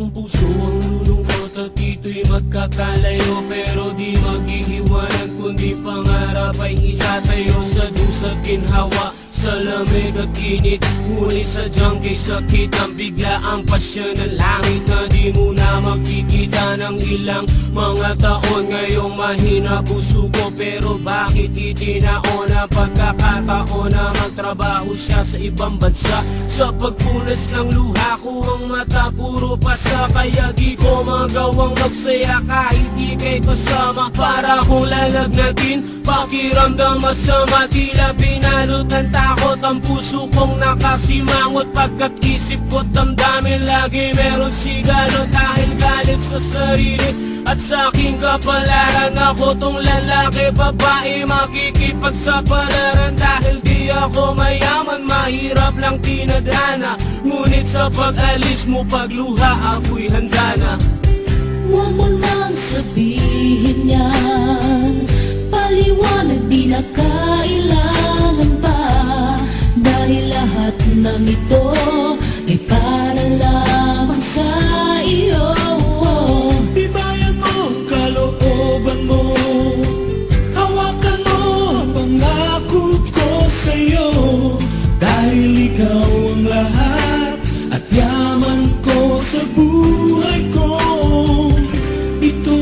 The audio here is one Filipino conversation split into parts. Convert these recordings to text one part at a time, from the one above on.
ang puso ang lulungkot at ito'y magkakalayo, pero di maghihiwanan kundi pangarap ay itatayo sa dusat ginhawa. Sa lamig at init, ngunit sadyang kay sakit ang bigla ang pasya ng langit na di mo na makikita ng ilang mga taon. Ngayong mahina puso ko, pero bakit itinaon ang pagkakataon na magtrabaho siya sa ibang bansa? Sa pagpunas ng luha ko ang mata puro pasa, kaya di ko magawang magsaya kahit di kay kasama. Para kong lalagnatin, pakiramdam masama, tila binalot ng takot ang puso kong nakasimangot. Pagkat isip ko damdamin lagi meron sigalo, dahil galit sa sarili at sa aking kapalaran. Ako tong lalaki, babae, makikipagsapalaran. Dahil di ako mayaman, mahirap lang tinadhana, ngunit sa pag-alis mo pagluha ako'y handa na. Huwag mo nang sabihin yan, paliwanag di na kailangan pa, dahil lahat ng ito ay para lamang sa iyo. Ibayan mo ang kalooban mo, hawakan mo ang pangako ko sa'yo, dahil ikaw ang lahat at yaman ko sa buhay ko ito.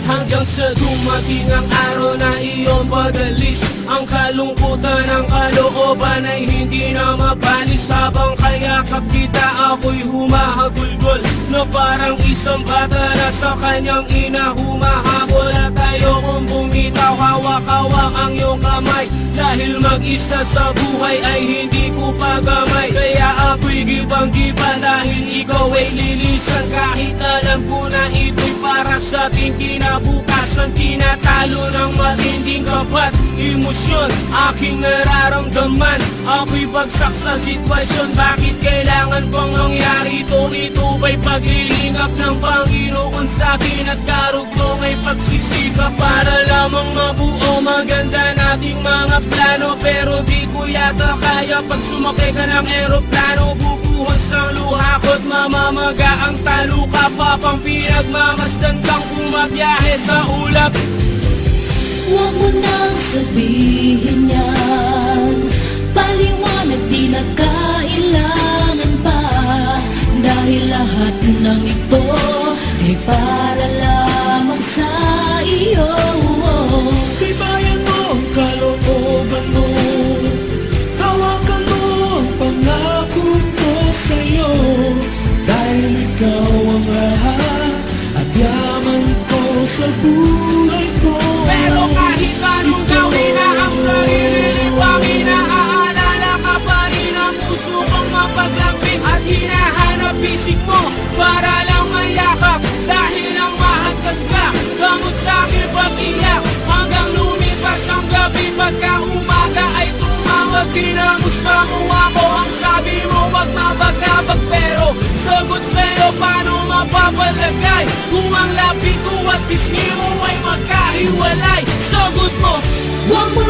Hanggang sa dumating ang araw na iyong padalis, ang kalungkutan ng kalooban ay hindi na mabalis. Habang kayakap kita ako'y humahagulgol, na parang isang bata na sa kanyang ina humahabol. At ayokong bumitaw, hawak-hawak ang iyong kamay, dahil mag-isa sa buhay ay hindi ko pagamay. Kaya ako'y gibang-giba dahil ikaw ay lilisan, kahit alam ko na ito'y para sa ating kinabukasan. Tinatalo ng matinding kapat emosyon aking nararamdaman, ako'y bagsak sa sitwasyon. Bakit kailangan bang mangyari ito? Ito ba'y paglilingap ng Panginoon sa akin, at karugtong ay pagsisikap para lamang mabuo maganda nating mga plano? Pero di ko yata kaya pag sumakay ka ng eroplano. Bubuhos ng luha ko't mamamaga ang taluka pa, pang pinagmamasdan kang bumabiyahe sa ulap. Huwag mo nang sabihin yan, paliwanag di na kailangan pa, dahil lahat ng ito ay para lamang sa iyo. Ibayan mo ang kalooban mo, hawakan mo ang pangako ko sa'yo, dahil ikaw ang lahat at yaman ko sa buhay ko. Pero kahit anong gawin na ang sarili liwangin, naaalala ka pa rin ang puso kong mapaglambing, at hinahanap isip mo para lang mayakap, dahil ang mahagkat ka gamot sa aking pag-iyak. Hanggang lumipas ang gabi, pagka umaga ay tumawag, kinamusta mo ako. Ang sabi mo wag mabagabag, pero sagot sa'yo paano mapapalagay kung ang lapit ko at pisngi mo ay magkahiwalay? Sagot mo, Huwag mo